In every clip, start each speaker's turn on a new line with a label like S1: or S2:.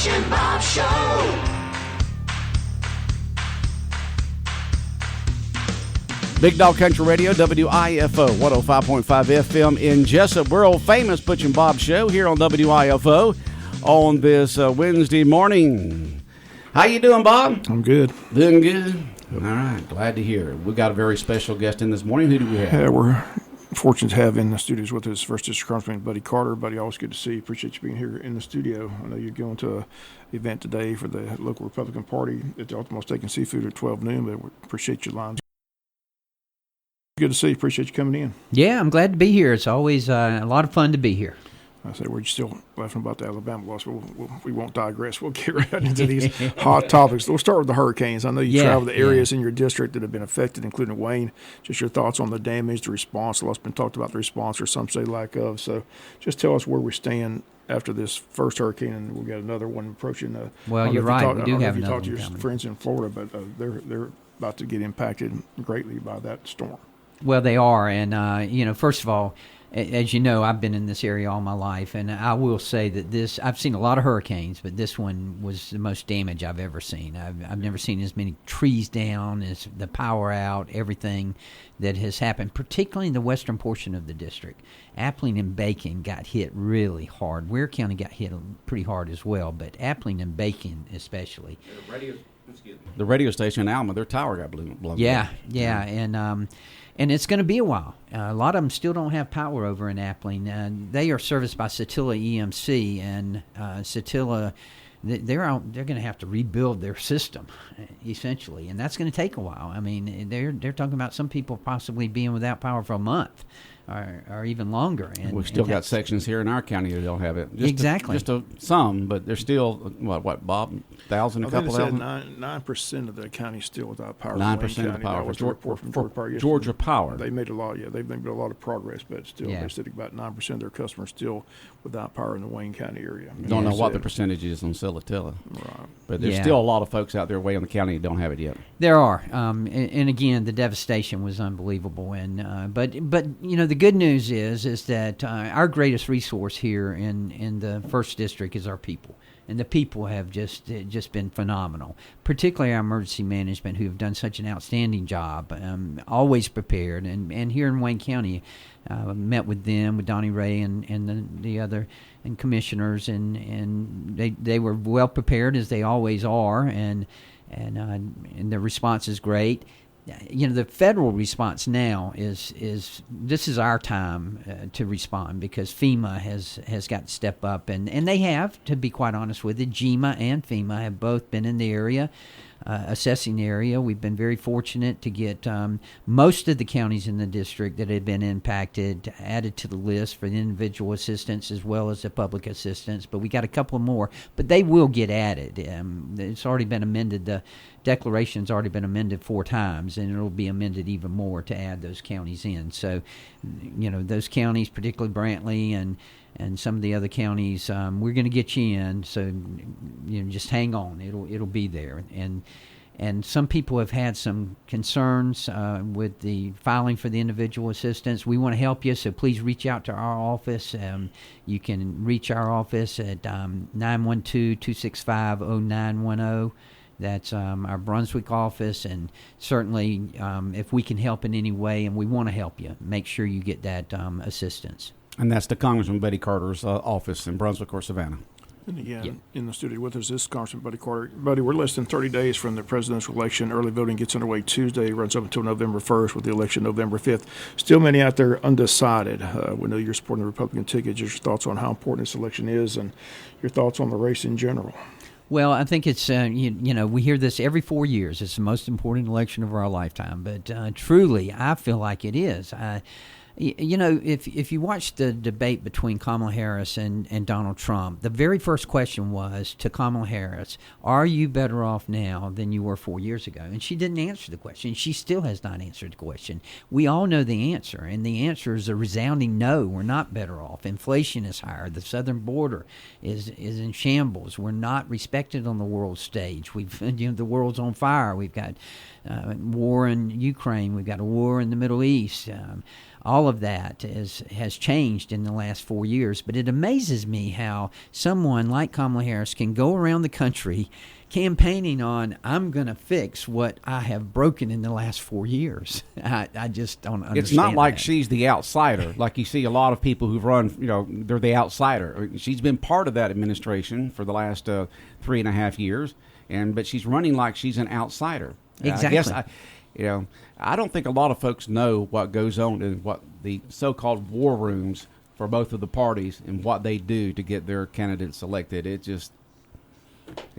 S1: Butch and Bob Show.
S2: Big Dog Country Radio, WIFO, 105.5 FM in Jesup. World famous Butch and Bob Show here on WIFO on this Wednesday morning. How you doing, Bob?
S3: I'm good.
S2: Doing good? All right, glad to hear it. We got a very special guest in this morning. Who do we have?
S3: Yeah, we're fortunate to have in the studios with us First District Congressman Buddy Carter. Buddy, always good to see you. Appreciate you being here in the studio. I know you're going to an event today for the local Republican Party at the Ultimate Steak and Seafood at 12 noon, but we appreciate your lines. Good to see you. Appreciate you coming in.
S4: Yeah, I'm glad to be here. It's always a lot of fun to be here.
S3: I say we're still laughing about the Alabama loss, but we won't digress. We'll get right into these hot topics. We'll start with the hurricanes. I know you travel the areas in your district that have been affected, including Wayne. Just your thoughts on the damage, the response. A lot's been talked about the response, or some say lack of. So just tell us where we stand after this first hurricane, and we'll get another one approaching.
S4: Well, you're right. We do have another one coming. I don't know if you talked to your
S3: friends in Florida, but they're about to get impacted greatly by that storm.
S4: Well, they are, and first of all, as you know, I've been in this area all my life, and I will say that I've seen a lot of hurricanes, but this one was the most damage I've ever seen. I've never seen as many trees down, as the power out, everything that has happened, particularly in the western portion of the district. Appling and Bacon got hit really hard. Ware County got hit pretty hard as well, but Appling and Bacon especially.
S2: The radio station in Alma, their tower got blown up.
S4: Yeah, and it's going to be a while. A lot of them still don't have power over in Appling. They are serviced by Satilla EMC, and Satilla, they're going to have to rebuild their system, essentially, and that's going to take a while. I mean, they're talking about some people possibly being without power for a month. Or even longer. And
S2: we've still got sections here in our county that don't have it.
S4: Exactly.
S2: Some, but there's still, what, Bob? 1,000, a couple thousand?
S3: 9% of the county still without power.
S2: 9% of the power.
S3: That was the report from Georgia Power yesterday.
S2: Georgia Power.
S3: They made a lot, they've made a lot of progress, but still, they're sitting about 9% of their customers still without power in the Wayne County area.
S2: Don't know what the percentage is on Silatilla.
S3: Right.
S2: But there's still a lot of folks out there way in the county that don't have it yet.
S4: There are. And again, the devastation was unbelievable. And but the good news is that our greatest resource here in the first district is our people, and the people have just been phenomenal. Particularly our emergency management, who have done such an outstanding job, always prepared. And here in Wayne County, met with them, with Donnie Ray and the other and commissioners, and they were well prepared, as they always are, and the response is great. The federal response now is this is our time to respond, because FEMA has got to step up, and they have, to be quite honest with it. GEMA and FEMA have both been in the area, assessing the area. We've been very fortunate to get most of the counties in the district that have been impacted added to the list for the individual assistance as well as the public assistance, but we got a couple more, but they will get added. It's already been amended. The declaration's already been amended 4 times, and it'll be amended even more to add those counties in. So, those counties, particularly Brantley and some of the other counties, we're going to get you in. So, just hang on. It'll be there. And some people have had some concerns with the filing for the individual assistance. We want to help you, so please reach out to our office. You can reach our office at 912-265-0910. That's our Brunswick office, and certainly if we can help in any way, and we want to help you, make sure you get that assistance.
S2: And that's the Congressman Buddy Carter's office in Brunswick or Savannah.
S3: And again, in the studio with us is Congressman Buddy Carter. Buddy, we're less than 30 days from the presidential election. Early voting gets underway Tuesday, runs up until November 1st, with the election November 5th. Still many out there undecided. We know you're supporting the Republican ticket. Just your thoughts on how important this election is, and your thoughts on the race in general.
S4: Well, I think it's, we hear this every 4 years. It's the most important election of our lifetime. But truly, I feel like it is. If you watch the debate between Kamala Harris and Donald Trump, the very first question was to Kamala Harris, are you better off now than you were 4 years ago? And she didn't answer the question. She still has not answered the question. We all know the answer, and the answer is a resounding no. We're not better off. Inflation is higher. The southern border is in shambles. We're not respected on the world stage. The world's on fire. We've got war in Ukraine. We've got a war in the Middle East. all of that has changed in the last 4 years. But it amazes me how someone like Kamala Harris can go around the country campaigning on, I'm going to fix what I have broken in the last 4 years. I just don't understand.
S2: It's not like
S4: that.
S2: she's the outsider. Like you see a lot of people who've run, they're the outsider. She's been part of that administration for the last 3.5 years, but she's running like she's an outsider.
S4: Exactly.
S2: I guess I don't think a lot of folks know what goes on in what the so-called war rooms for both of the parties and what they do to get their candidates elected. It's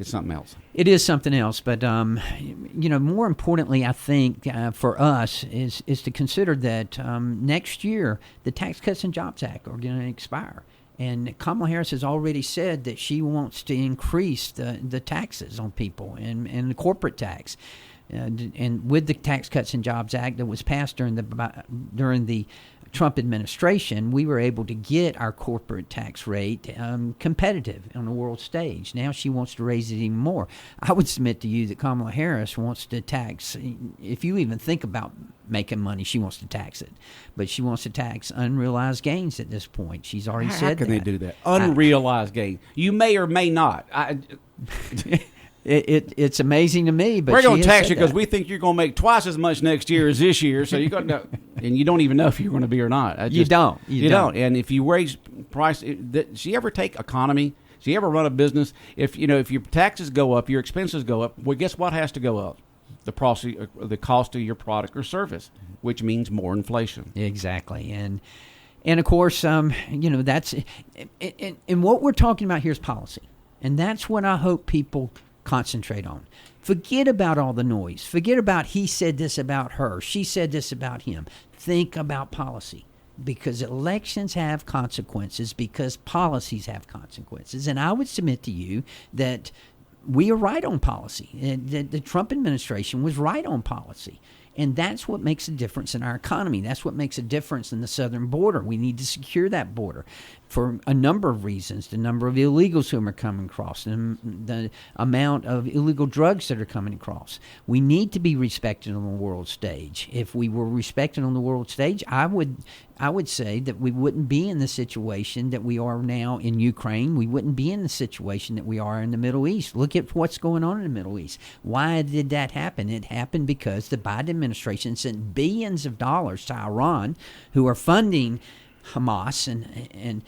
S2: something else.
S4: It is something else, but more importantly, I think for us is to consider that next year the Tax Cuts and Jobs Act are going to expire, and Kamala Harris has already said that she wants to increase the taxes on people and the corporate tax. And with the Tax Cuts and Jobs Act that was passed during the Trump administration, we were able to get our corporate tax rate competitive on the world stage. Now she wants to raise it even more. I would submit to you that Kamala Harris wants to tax, if you even think about making money, she wants to tax it. But she wants to tax unrealized gains at this point. She's already said that.
S2: How can they do that? Unrealized gains. You may or may not.
S4: It's amazing to me, but
S2: we're going to tax you because we think you're going to make twice as much next year as this year. So you got to, and you don't even know if you're going to be or not.
S4: You don't.
S2: And if you raise price, she ever take economy? She ever run a business? If your taxes go up, your expenses go up. Well, guess what has to go up? The cost of your product or service, which means more inflation.
S4: Exactly, and of course, that's and what we're talking about here is policy, and that's what I hope people concentrate on. Forget about all the noise. Forget about he said this about her, she said this about him. Think about policy, because elections have consequences, because policies have consequences. And I would submit to you that we are right on policy. The Trump administration was right on policy. And that's what makes a difference in our economy. That's what makes a difference in the southern border. We need to secure that border for a number of reasons. The number of illegals who are coming across, the amount of illegal drugs that are coming across. We need to be respected on the world stage. If we were respected on the world stage, I would say that we wouldn't be in the situation that we are now in Ukraine. We wouldn't be in the situation that we are in the Middle East. Look at what's going on in the Middle East. Why did that happen? It happened because the Biden administration sent billions of dollars to Iran, who are funding Hamas and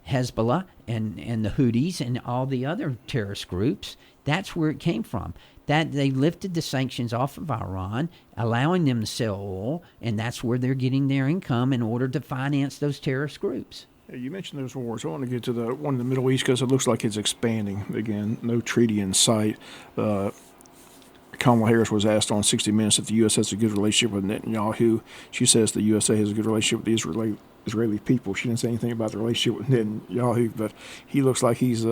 S4: Hezbollah and the Houthis and all the other terrorist groups. That's where it came from. That they lifted the sanctions off of Iran, allowing them to sell oil, and that's where they're getting their income in order to finance those terrorist groups.
S3: You mentioned those wars. I want to get to the one in the Middle East because it looks like it's expanding again. No treaty in sight. Kamala Harris was asked on 60 Minutes if the U.S. has a good relationship with Netanyahu. She says the USA has a good relationship with the Israeli people. She didn't say anything about the relationship with Netanyahu, but he looks like he's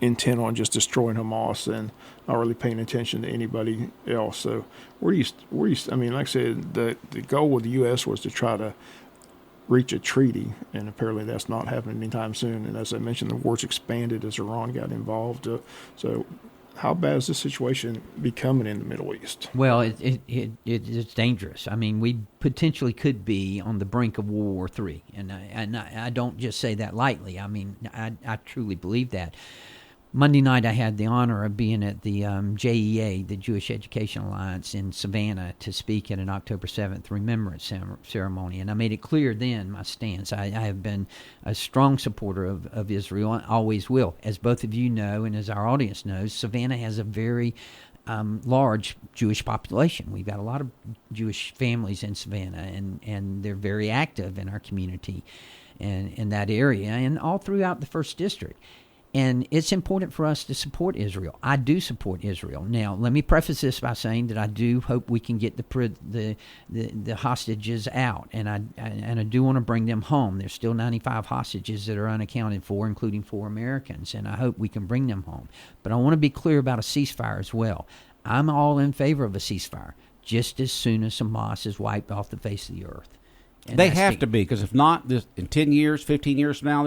S3: intent on just destroying Hamas and not really paying attention to anybody else. So where do you? I mean, like I said, the goal with the U.S. was to try to reach a treaty, and apparently that's not happening anytime soon. And as I mentioned, the war's expanded as Iran got involved. So how bad is this situation becoming in the Middle East?
S4: Well, it's dangerous. I mean, we potentially could be on the brink of World War III, and I don't just say that lightly. I mean, I truly believe that. Monday night, I had the honor of being at the JEA, the Jewish Education Alliance, in Savannah to speak at an October 7th remembrance ceremony. And I made it clear then my stance. I have been a strong supporter of Israel. I always will. As both of you know, and as our audience knows, Savannah has a very large Jewish population. We've got a lot of Jewish families in Savannah, and they're very active in our community and in that area and all throughout the 1st District. And it's important for us to support Israel. I do support Israel. Now, let me preface this by saying that I do hope we can get the hostages out, and I do want to bring them home. There's still 95 hostages that are unaccounted for, including 4 Americans, and I hope we can bring them home. But I want to be clear about a ceasefire as well. I'm all in favor of a ceasefire, just as soon as Hamas is wiped off the face of the earth. And
S2: they have to be, because if not, this in 10 years, 15 years from now,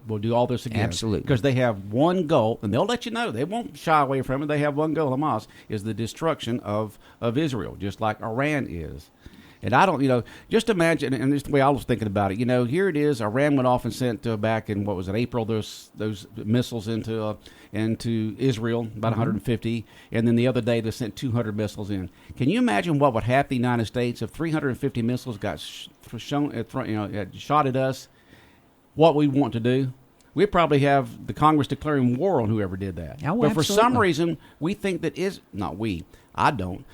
S2: we'll do all this again.
S4: Absolutely.
S2: Because they have one goal, and they'll let you know. They won't shy away from it. They have one goal, Hamas, is the destruction of Israel, just like Iran is. And I don't, just imagine, and this is the way I was thinking about it. Here it is. Iran went off and sent back in, what was it, April, those missiles into Israel, about 150. And then the other day they sent 200 missiles in. Can you imagine what would happen to the United States if 350 missiles got shot at us? What we want to do? We'd probably have the Congress declaring war on whoever did that.
S4: Oh,
S2: but for
S4: absolutely.
S2: some reason, we think that I don't.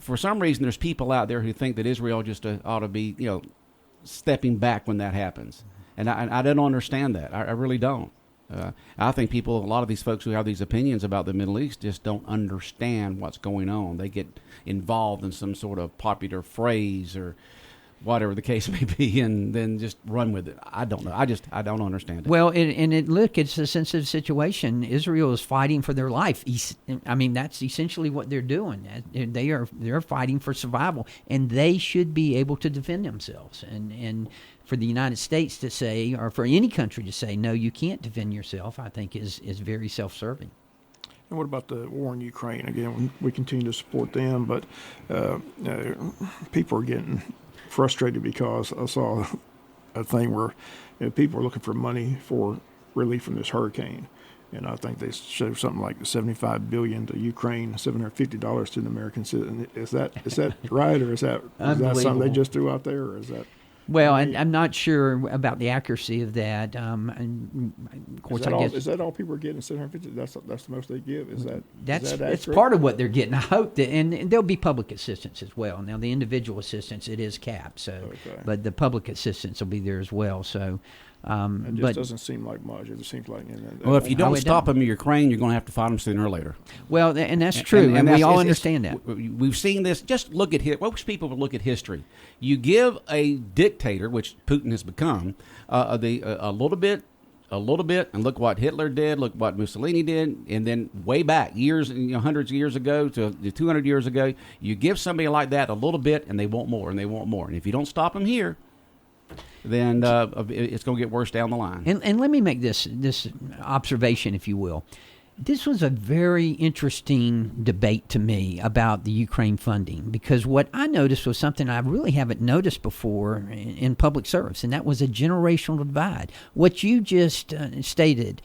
S2: For some reason, there's people out there who think that Israel just ought to be, stepping back when that happens. And I don't understand that. I really don't. I think a lot of these folks who have these opinions about the Middle East just don't understand what's going on. They get involved in some sort of popular phrase or whatever the case may be, and then just run with it. I don't know. I don't understand it.
S4: Well, look, it's a sensitive situation. Israel is fighting for their life. I mean, that's essentially what they're doing. They're fighting for survival, and they should be able to defend themselves. And for the United States to say, or for any country to say, no, you can't defend yourself, I think is very self-serving.
S3: And what about the war in Ukraine? Again, we continue to support them, but people are getting frustrated because I saw a thing where people are looking for money for relief from this hurricane, and I think they showed something like $75 billion to Ukraine, $750 to the American citizen. Is that right, or is that something they just threw out there, or is that?
S4: Well, I'm not sure about the accuracy of that. And of course,
S3: is that all people are getting? $750. That's the most they give.
S4: That's part of what they're getting. I hope that, and there'll be public assistance as well. Now, the individual assistance, it is capped, but the public assistance will be there as well. So.
S3: It just doesn't seem like much. It seems like.
S2: Well, if you don't stop them in Ukraine, you're going to have to fight them sooner or later.
S4: Well, and that's true, and we all understand that.
S2: We've seen this. Just look at most people would look at history. You give a dictator, which Putin has become, a little bit, and look what Hitler did, look what Mussolini did, and then way back years, hundreds of years ago to 200 years ago, you give somebody like that a little bit, and they want more, and they want more, and if you don't stop them here, then it's going to get worse down the line.
S4: And let me make this observation, if you will. This was a very interesting debate to me about the Ukraine funding, because what I noticed was something I really haven't noticed before in public service, and that was a generational divide. What you just stated,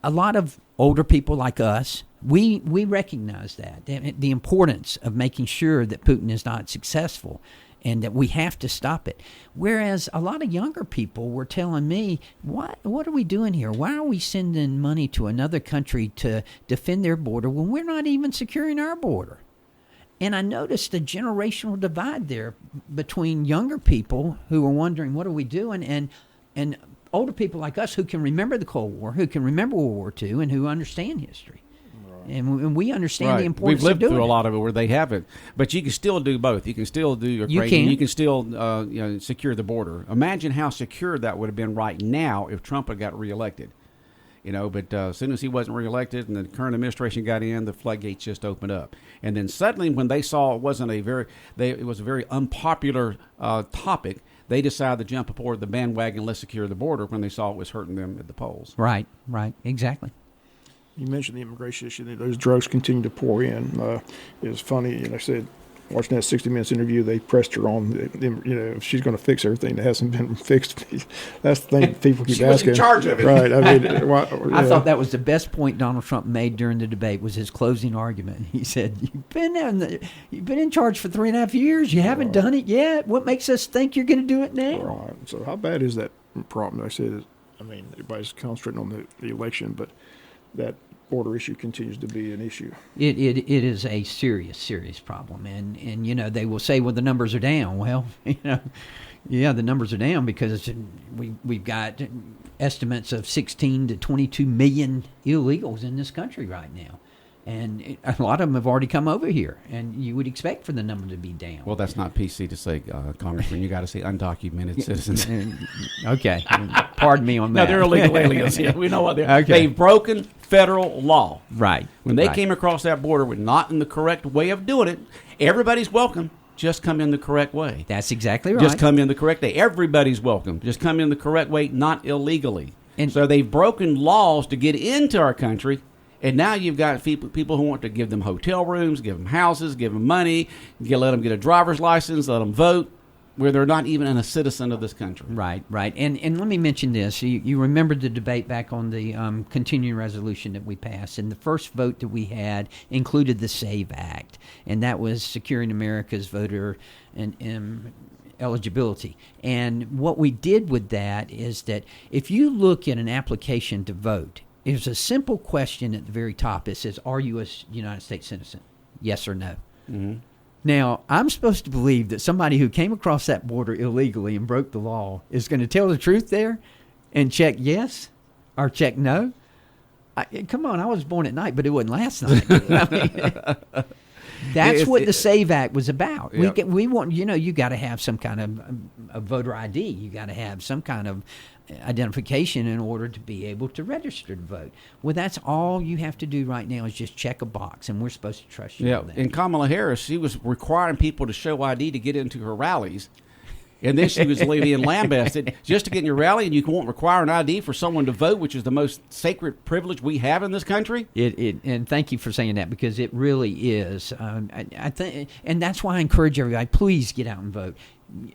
S4: a lot of older people like us, we recognize that, the importance of making sure that Putin is not successful, and that we have to stop it. Whereas a lot of younger people were telling me, what are we doing here? Why are we sending money to another country to defend their border when we're not even securing our border? And I noticed a generational divide there between younger people who were wondering, what are we doing? And older people like us who can remember the Cold War, who can remember World War II, and who understand history. And we understand the importance of doing it.
S2: We've lived through a lot of it where they haven't. But you can still do both. You can still do Ukraine. You can still secure the border. Imagine how secure that would have been right now if Trump had got reelected. But as soon as he wasn't reelected and the current administration got in, the floodgates just opened up. And then suddenly when they saw it was a very unpopular topic, they decided to jump aboard the bandwagon, let's secure the border, when they saw it was hurting them at the polls.
S4: Right, exactly.
S3: You mentioned the immigration issue. Those drugs continue to pour in. It's funny, I said, watching that 60 Minutes interview, they pressed her on, if she's going to fix everything that hasn't been fixed. That's the thing people keep
S2: she
S3: asking.
S2: She was in charge of it.
S3: Right. I mean,
S4: I thought that was the best point Donald Trump made during the debate, was his closing argument. He said, you've been in charge for 3.5 years. You haven't done it yet. What makes us think you're going to do it now?
S3: Right. So how bad is that problem? I said, everybody's concentrating on the election, but that border issue continues to be an issue.
S4: It is a serious problem, and they will say, well, the numbers are down. Well, yeah, the numbers are down because we've got estimates of 16 to 22 million illegals in this country right now. And a lot of them have already come over here, and you would expect for the number to be down.
S2: Well, that's not PC to say, Congressman. You got to say undocumented citizens.
S4: Okay, pardon me on that.
S2: No, they're illegal aliens. Yeah, we know what they're.
S4: Okay.
S2: They've broken federal law.
S4: Right.
S2: When they came across that border with not in the correct way of doing it, everybody's welcome. Just come in the correct way.
S4: That's exactly right.
S2: Just come in the correct way. Everybody's welcome. Just come in the correct way, not illegally. And so they've broken laws to get into our country. And now you've got people who want to give them hotel rooms, give them houses, give them money, let them get a driver's license, let them vote. where they're not even a citizen of this country.
S4: Right. And let me mention this. You remember the debate back on the continuing resolution that we passed, and the first vote that we had included the SAVE Act, and that was securing America's voter and eligibility. And what we did with that is that if you look at an application to vote, there's a simple question at the very top. It says, are you a United States citizen? Yes or no? Mm-hmm. Now, I'm supposed to believe that somebody who came across that border illegally and broke the law is going to tell the truth there and check yes or check no. Come on, I was born at night, but it wasn't last night. That's what the SAVE Act was about. Yep. We want, you got to have some kind of a voter ID. You got to have some kind of identification in order to be able to register to vote. Well, that's all you have to do right now is just check a box, and we're supposed to trust you.
S2: Yeah,
S4: for that.
S2: and Kamala Harris, she was requiring people to show ID to get into her rallies. And then she was being lambasted. Just to get in your rally, and you won't require an ID for someone to vote, which is the most sacred privilege we have in this country.
S4: And thank you for saying that, because it really is. I think, and that's why I encourage everybody, please get out and vote.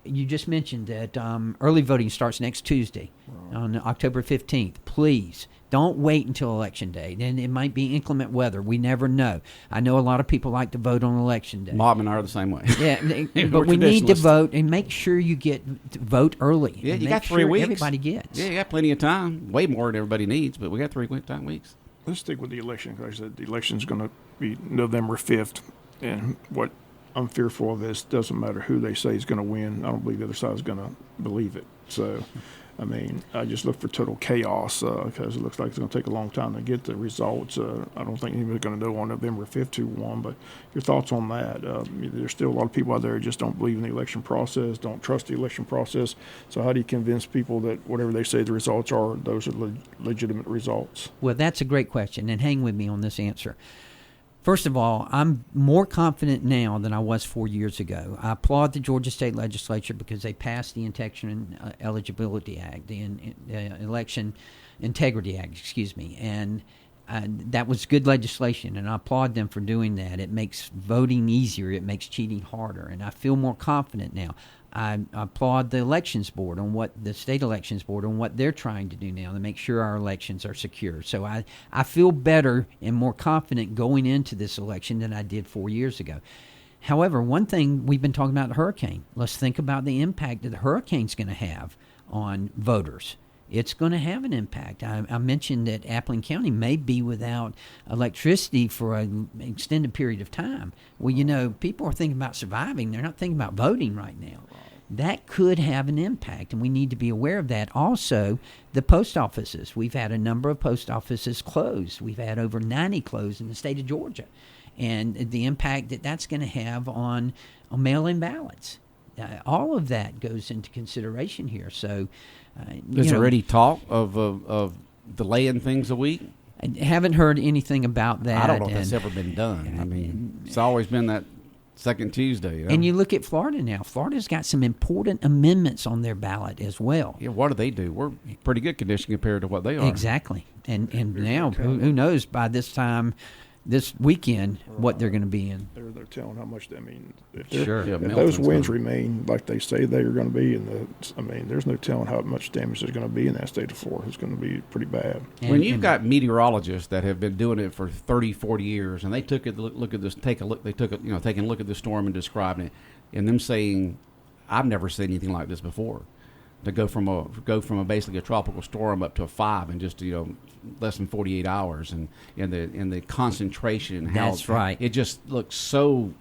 S4: You just mentioned that early voting starts next Tuesday, on October 15th. Please don't wait until Election Day. Then it might be inclement weather. We never know. I know a lot of people like to vote on Election Day.
S2: Bob and I are the same way.
S4: Yeah, but we need to vote, and make sure you vote early.
S2: Yeah, you got 3 weeks.
S4: Everybody gets.
S2: Yeah, you got plenty of time. Way more than everybody needs, but we got 3 weeks.
S3: Let's stick with the election, because I said the election's going to be November 5th, and what I'm fearful of is, doesn't matter who they say is going to win. I don't believe the other side is going to believe it. So, I mean, I just look for total chaos, because it looks like it's going to take a long time to get the results. I don't think anybody's going to know on November 5th who won, but your thoughts on that? There's still a lot of people out there who just don't believe in the election process, don't trust the election process. So how do you convince people that whatever they say the results are, those are legitimate results?
S4: Well, that's a great question, and hang with me on this answer. First of all, I'm more confident now than I was 4 years ago. I applaud the Georgia State Legislature because they passed the Election Eligibility Act, the Election Integrity Act, and that was good legislation, and I applaud them for doing that. It makes voting easier. It makes cheating harder, and I feel more confident now. I applaud the Elections Board the State Elections Board on what they're trying to do now to make sure our elections are secure. So I feel better and more confident going into this election than I did 4 years ago. However, one thing we've been talking about, the hurricane. Let's think about the impact that the hurricane's going to have on voters. It's going to have an impact. I mentioned that Appling County may be without electricity for an extended period of time. Well, people are thinking about surviving. They're not thinking about voting right now. That could have an impact, and we need to be aware of that. Also, the post offices. We've had a number of post offices closed. We've had over 90 closed in the state of Georgia, and the impact that that's going to have on mail-in ballots. All of that goes into consideration here. So,
S2: is there any talk of delaying things a week?
S4: I haven't heard anything about that.
S2: I don't know if that's ever been done. I mean, it's always been that second Tuesday.
S4: And you look at Florida now. Florida's got some important amendments on their ballot as well.
S2: Yeah, what do they do? We're pretty good condition compared to what they are.
S4: Exactly. And now, who knows by this time, this weekend, what they're going to be in.
S3: They're telling how much. If those winds remain like they say they are going to be, there's no telling how much damage there's going to be in that state of Florida. It's going to be pretty bad.
S2: When you've got meteorologists that have been doing it for 30, 40 years, and they took a look at this, taking a look at the storm and describing it, and them saying, "I've never seen anything like this before." To go from basically a tropical storm up to a 5 in just less than 48 hours, and the concentration.
S4: That's right.
S2: It just looks so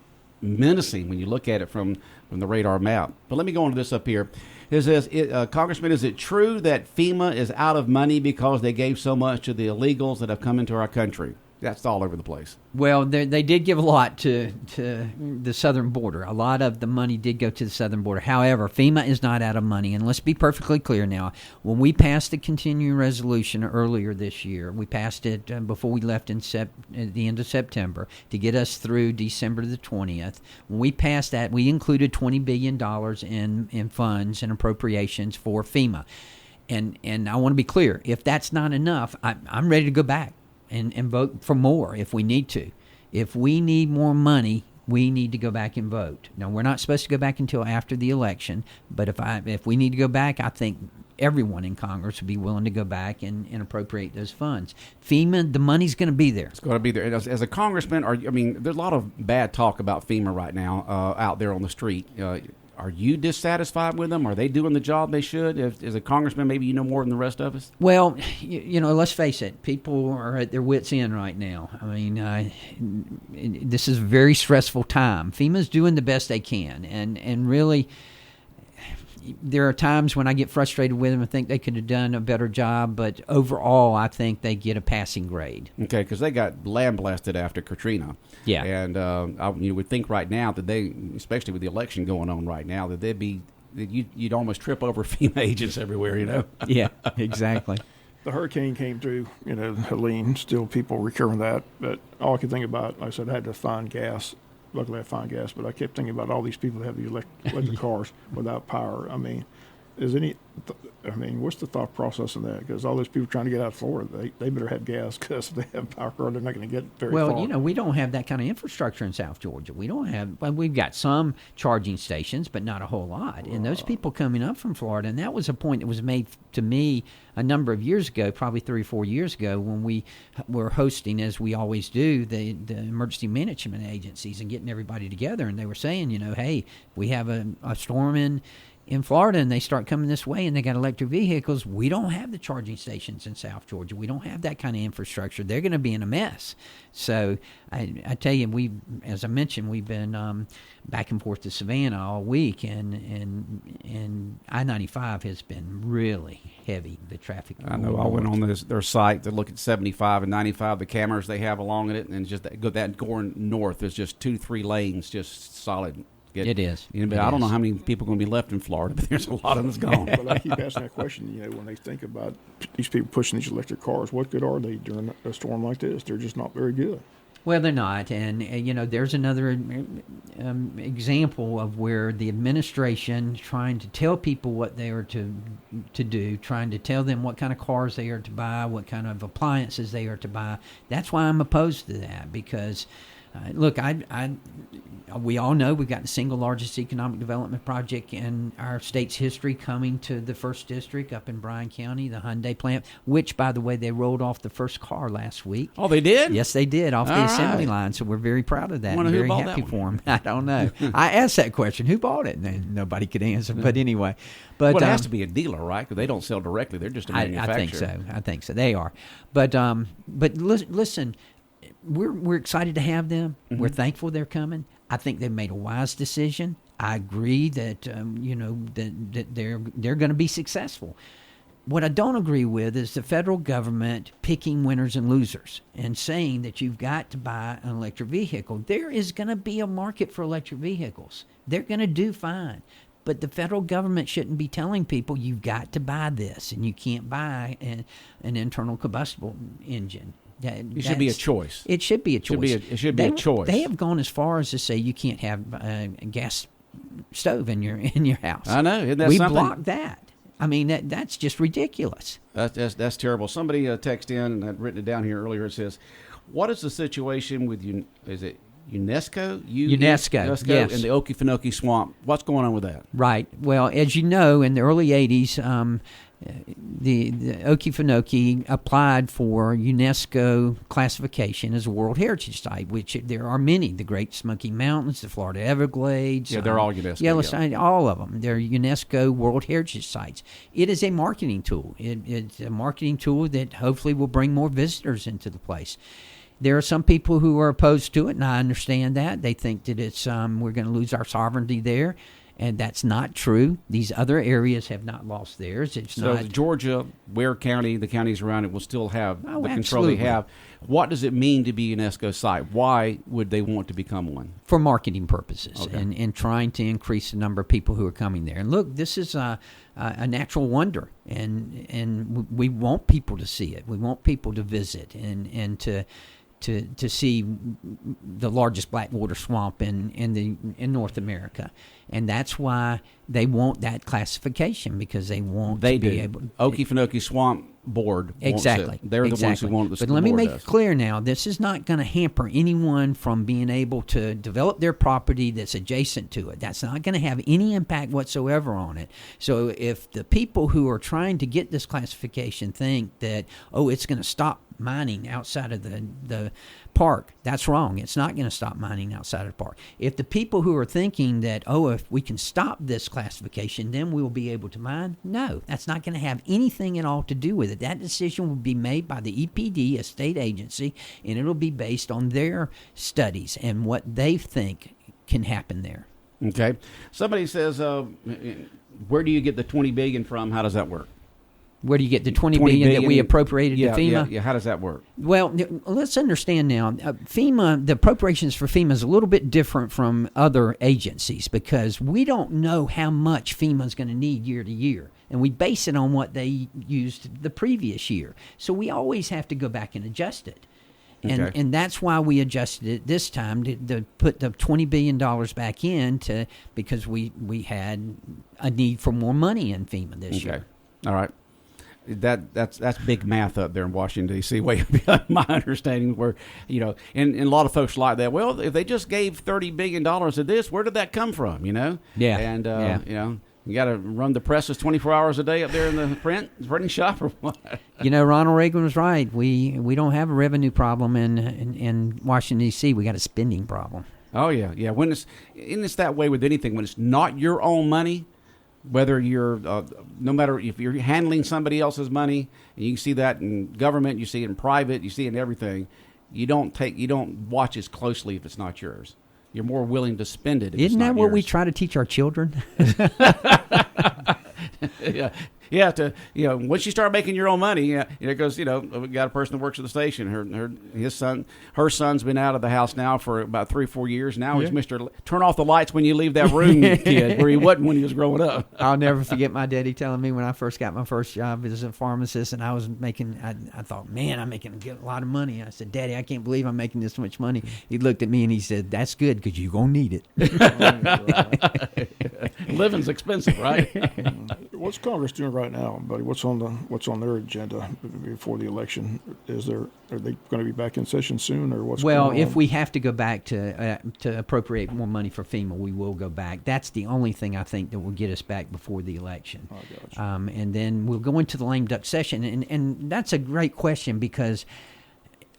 S2: menacing when you look at it from the radar map. But let me go into this up here. It says, Congressman, is it true that FEMA is out of money because they gave so much to the illegals that have come into our country? That's all over the place.
S4: Well, they did give a lot to the southern border. A lot of the money did go to the southern border. However, FEMA is not out of money. And let's be perfectly clear now. When we passed the continuing resolution earlier this year, we passed it before we left at the end of September to get us through December the 20th. When we passed that, we included $20 billion in funds and appropriations for FEMA. And I want to be clear. If that's not enough, I'm ready to go back and vote for more if we need to. If we need more money we need to go back and vote. Now, we're not supposed to go back until after the election, but if we need to go back, I think everyone in Congress would be willing to go back and appropriate those funds. FEMA, the money's going to be there.
S2: It's going to be there. As a congressman, there's a lot of bad talk about FEMA right now out there on the street. Are you dissatisfied with them? Are they doing the job they should? As a congressman, maybe you know more than the rest of us?
S4: Well, let's face it. People are at their wits' end right now. I mean, this is a very stressful time. FEMA's doing the best they can. And really, there are times when I get frustrated with them and think they could have done a better job. But overall, I think they get a passing grade. Okay,
S2: because they got lambasted after Katrina.
S4: Yeah.
S2: And you would think right now that they, especially with the election going on right now, that you'd almost trip over FEMA agents everywhere,
S4: Yeah, exactly.
S3: The hurricane came through, Helene, still people recovering that. But all I could think about, like I said, I had to find gas. Luckily, I found gas, but I kept thinking about all these people that have the electric cars without power. I mean, what's the thought process in that? Because all those people trying to get out of Florida, they better have gas, because if they have a power car, they're not going to get very far.
S4: Well, we don't have that kind of infrastructure in South Georgia. We've got some charging stations, but not a whole lot. And those people coming up from Florida, and that was a point that was made to me a number of years ago, probably 3 or 4 years ago, when we were hosting, as we always do, the emergency management agencies and getting everybody together. And they were saying, hey, we have a storm in Florida and they start coming this way and they got electric vehicles. We don't have the charging stations in South Georgia. We don't have that kind of infrastructure. They're going to be in a mess. So I tell you, as I mentioned, we've been back and forth to Savannah all week, and I-95 has been really heavy, the traffic.
S2: I know. I went on their site to look at 75 and 95, the cameras they have along it, and just that going north is just 2-3 lanes, just solid.
S4: It is.
S2: I don't know how many people are going to be left in Florida, but there's a lot of them gone.
S3: But I keep asking that question, when they think about these people pushing these electric cars, what good are they during a storm like this? They're just not very good.
S4: Well, they're not. And there's another example of where the administration trying to tell people what they are to do, trying to tell them what kind of cars they are to buy, what kind of appliances they are to buy. That's why I'm opposed to that, because look, we all know we've got the single largest economic development project in our state's history coming to the 1st District up in Bryan County, the Hyundai plant, which, by the way, they rolled off the first car last week.
S2: Oh, they did?
S4: Yes, they did, off the assembly line, so we're very proud of that.
S2: Who
S4: very
S2: bought
S4: happy
S2: that
S4: for them. I don't know. I asked that question, who bought it? And nobody could answer, but anyway. But
S2: it has to be a dealer, right? Because they don't sell directly. They're just a manufacturer.
S4: I think so. They are. But listen, we're excited to have them. Mm-hmm. We're thankful they're coming. I think they've made a wise decision. I agree that that they're going to be successful. What I don't agree with is the federal government picking winners and losers and saying that you've got to buy an electric vehicle. There is going to be a market for electric vehicles. They're going to do fine. But the federal government shouldn't be telling people you've got to buy this and you can't buy an internal combustible engine.
S2: It should be a choice.
S4: It should be a choice.
S2: It should be a choice.
S4: They have gone as far as to say you can't have a gas stove in your house.
S2: I know. Isn't that
S4: we
S2: something?
S4: blocked that. I mean, that's just ridiculous.
S2: That's terrible. Somebody texted in, and I'd written it down here earlier. It says, what is the situation with you? Is it UNESCO?
S4: UNESCO, yes.
S2: In the Okefenokee Swamp. What's going on with that?
S4: Right. Well, as you know, in the early 80s, the Okefenokee applied for UNESCO classification as a World Heritage Site, which there are many. The Great Smoky Mountains, the Florida Everglades.
S2: Yeah, they're all UNESCO.
S4: Yellowstone, all of them. They're UNESCO World Heritage Sites. It is a marketing tool. It's a marketing tool that hopefully will bring more visitors into the place. There are some people who are opposed to it, and I understand that. They think that it's we're going to lose our sovereignty there, and that's not true. These other areas have not lost theirs.
S2: So Georgia, Ware County, the counties around it will still have the control
S4: absolutely.
S2: they have. What does it mean to be a UNESCO site? Why would they want to become one?
S4: For marketing purposes,
S2: okay.
S4: and trying to increase the number of people who are coming there. And look, this is a natural wonder, and we want people to see it. We want people to visit and to see the largest blackwater swamp in North America. And that's why they want that classification, because they want to be able.
S2: Okefenokee Swamp Board wants
S4: Exactly.
S2: it. They're the ones who want it.
S4: But let me make it clear now, this is not going to hamper anyone from being able to develop their property that's adjacent to it. That's not going to have any impact whatsoever on it. So if the people who are trying to get this classification think that, it's going to stop mining outside of the park, that's wrong. It's not going to stop mining outside of the park. If the people who are thinking that, if we can stop this classification, then we'll be able to mine, no, that's not going to have anything at all to do with it. That decision will be made by the EPD, a state agency, and it'll be based on their studies and what they think can happen there.
S2: Okay. Somebody says, where do you get the $20 billion from? How does that work?
S4: Where do you get the $20 billion that we appropriated to FEMA?
S2: Yeah. How does that work?
S4: Well, let's understand now, FEMA, the appropriations for FEMA is a little bit different from other agencies, because we don't know how much FEMA is going to need year to year. And we base it on what they used the previous year. So we always have to go back and adjust it. And that's why we adjusted it this time to put the $20 billion back in because we had a need for more money in FEMA this year.
S2: All right. That's big math up there in Washington, D.C. way beyond my understanding. Where and a lot of folks like that. Well, if they just gave $30 billion of this, where did that come from?
S4: Yeah.
S2: And you got to run the presses 24 hours a day up there in the printing shop, or what?
S4: Ronald Reagan was right. We don't have a revenue problem in Washington D.C. We got a spending problem.
S2: Oh yeah. When it's that way with anything. When it's not your own money. Whether you're, no matter if you're handling somebody else's money, and you can see that in government, you see it in private, you see it in everything. You don't watch as closely if it's not yours. You're more willing to spend it.
S4: Isn't that what
S2: yours.
S4: we try to teach our children?
S2: Yeah. Once you start making your own money, it goes. We got a person that works at the station. Her son's been out of the house now for about 3 or 4 years. Now he's Mr. Turn off the lights when you leave that room, kid, where he wasn't when he was growing up.
S4: I'll never forget my daddy telling me when I first got my first job as a pharmacist, and I was making. I thought, man, I'm making a lot of money. I said, Daddy, I can't believe I'm making this much money. He looked at me and he said, "That's good, because you're gonna need it."
S2: Living's expensive, right?
S3: What's Congress doing right now, buddy? What's on their agenda before the election? Are they going to be back in session soon, or what's going on?
S4: If we have to go back to appropriate more money for FEMA, we will go back. That's the only thing I think that will get us back before the election.
S3: Oh, gotcha.
S4: And then we'll go into the lame duck session, and that's a great question, because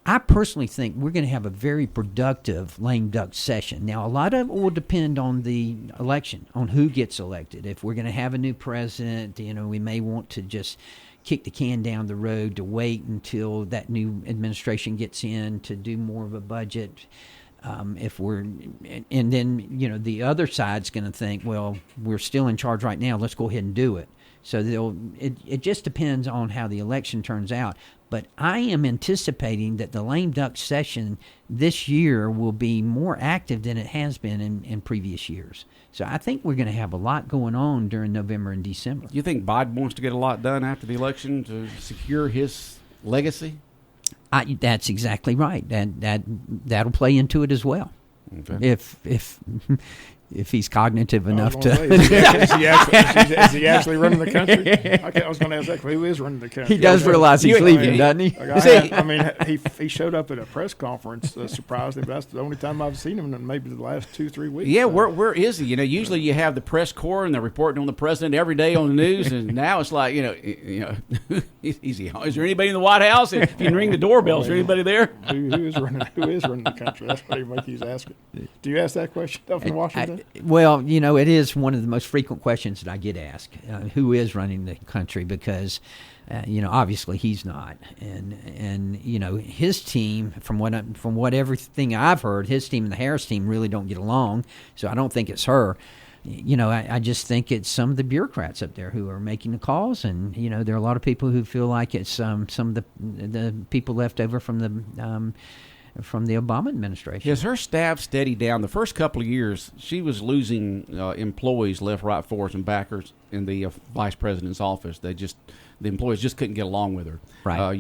S4: I personally think we're going to have a very productive lame duck session. Now, a lot of it will depend on the election, on who gets elected. If we're going to have a new president, we may want to just kick the can down the road to wait until that new administration gets in to do more of a budget. And then the other side's going to think, well, we're still in charge right now. Let's go ahead and do it. So it just depends on how the election turns out. But I am anticipating that the lame duck session this year will be more active than it has been in previous years. So I think we're going to have a lot going on during November and December.
S2: You think Biden wants to get a lot done after the election to secure his legacy?
S4: That's exactly right. That'll play into it as well.
S2: Okay.
S4: If he's cognitive enough to.
S3: Is he actually running the country? I was going to ask that. Who is running the country?
S4: He does realize he's leaving, doesn't he?
S3: He showed up at a press conference, surprised him. That's the only time I've seen him in maybe the last 2-3 weeks.
S2: Yeah, where is he? Usually you have the press corps and they're reporting on the president every day on the news, and now it's like, is there anybody in the White House? If you can ring the doorbell, is there anybody there?
S3: Who is running the country? That's what everybody keeps asking. Do you ask that question up in Washington?
S4: It is one of the most frequent questions that I get asked. Who is running the country? Because, obviously he's not, and his team, from everything I've heard, his team and the Harris team really don't get along. So I don't think it's her. I just think it's some of the bureaucrats up there who are making the calls, and there are a lot of people who feel like it's some of the people left over from the Obama administration.
S2: Has her staff steadied down? The first couple of years, she was losing employees left, right, forwards, and backers in the vice president's office. The employees just couldn't get along with her.
S4: Right.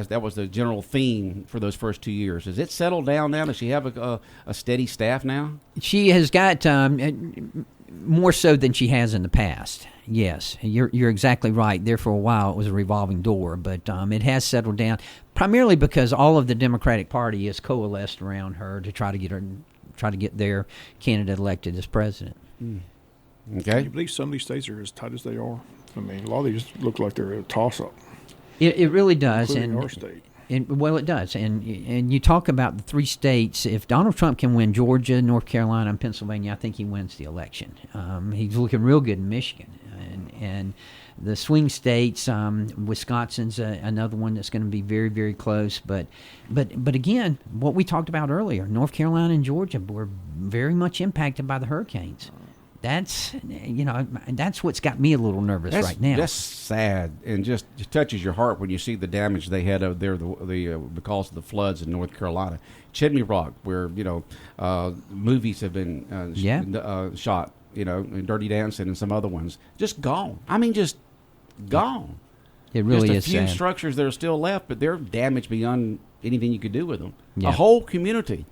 S2: That was the general theme for those first 2 years. Has it settled down now? Does she have a steady staff now?
S4: She has got. more so than she has in the past. Yes, you're exactly right. There for a while it was a revolving door, but it has settled down primarily because all of the Democratic Party has coalesced around her to try to get their candidate elected as president.
S2: Okay.
S3: Can you believe some of these states are as tight as they are? I mean, a lot of these look like they're a toss-up.
S4: It really does,
S3: including our state.
S4: Well, it does, and you talk about the 3 states. If Donald Trump can win Georgia, North Carolina, and Pennsylvania, I think he wins the election. He's looking real good in Michigan, and the swing states. Wisconsin's another one that's going to be very, very close. But again, what we talked about earlier, North Carolina and Georgia were very much impacted by the hurricanes. That's what's got me a little nervous right now.
S2: That's sad, and just touches your heart when you see the damage they had over there because of the floods in North Carolina. Chimney Rock, where movies have been shot, and Dirty Dancing and some other ones, just gone. I mean, just gone.
S4: It really is
S2: just a few
S4: sad.
S2: structures that are still left, but they're damaged beyond anything you could do with them.
S4: Yeah.
S2: A whole community.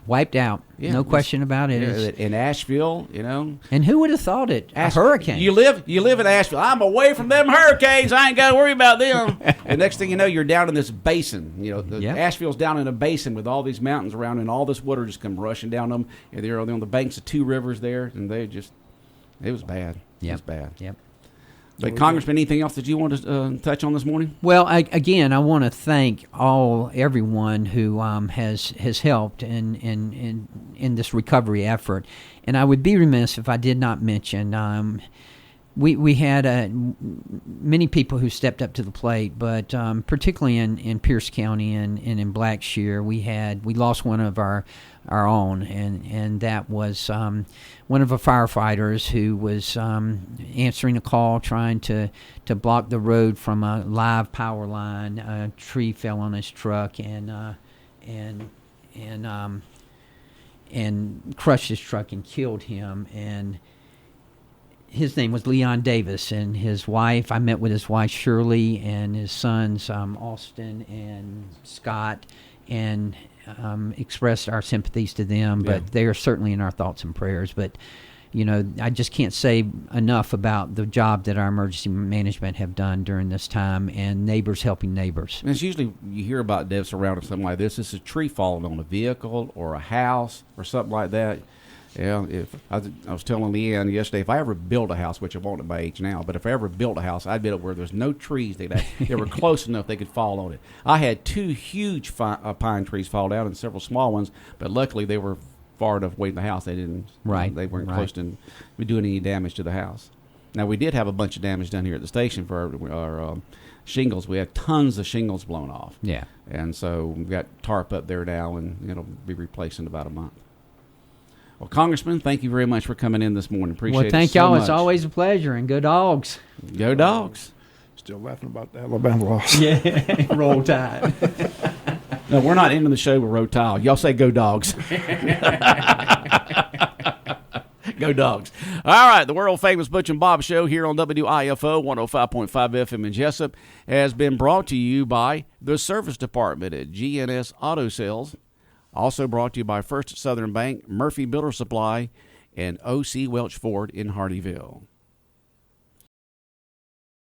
S4: Wiped out, no question about it.
S2: In Asheville,
S4: And who would have thought it? A hurricane.
S2: You live in Asheville. I'm away from them hurricanes. I ain't got to worry about them. And next thing you know, you're down in this basin. Asheville's down in a basin with all these mountains around, and all this water just come rushing down them. And they're on the banks of 2 rivers there, and it was bad. It was bad.
S4: Yep.
S2: But Congressman, anything else that you want to touch on this morning?
S4: Well, I want to thank everyone who has helped in this recovery effort, and I would be remiss if I did not mention we had many people who stepped up to the plate, but particularly in Pierce County and in Blackshear, we lost one of our own, and that was one of our firefighters who was answering a call, trying to block the road from a live power line. A tree fell on his truck and crushed his truck and killed him. And his name was Leon Davis, and his wife, I met with his wife Shirley and his sons Austin and Scott, and expressed our sympathies to them, but they are certainly in our thoughts and prayers. But I just can't say enough about the job that our emergency management have done during this time, and neighbors helping neighbors.
S2: And it's usually, you hear about deaths around something like this. It's a tree falling on a vehicle or a house or something like that. Yeah, if I was telling Leanne yesterday, if I ever build a house, which I won't at my age now, but if I ever built a house, I'd build it where there's no trees. They were close enough they could fall on it. I had 2 huge pine trees fall down and several small ones, but luckily they were far enough away from the house. They didn't.
S4: Right.
S2: They weren't close to doing any damage to the house. Now, we did have a bunch of damage down here at the station for our shingles. We had tons of shingles blown off.
S4: Yeah.
S2: And so we've got tarp up there now, and it'll be replaced in about a month. Well, Congressman, thank you very much for coming in this morning. Appreciate it.
S4: Well, thank
S2: so
S4: y'all.
S2: much.
S4: It's always a pleasure, and go Dogs.
S2: Go Dogs.
S3: Still laughing about the Alabama loss.
S4: Yeah, roll tide.
S2: No, we're not ending the show with Road Tile. Y'all say go Dogs. Go Dogs. All right, the world-famous Butch and Bob Show here on WIFO 105.5 FM in Jesup has been brought to you by the Service Department at GNS Auto Sales. Also brought to you by First Southern Bank, Murphy Builder Supply, and O.C. Welch Ford in Hardyville.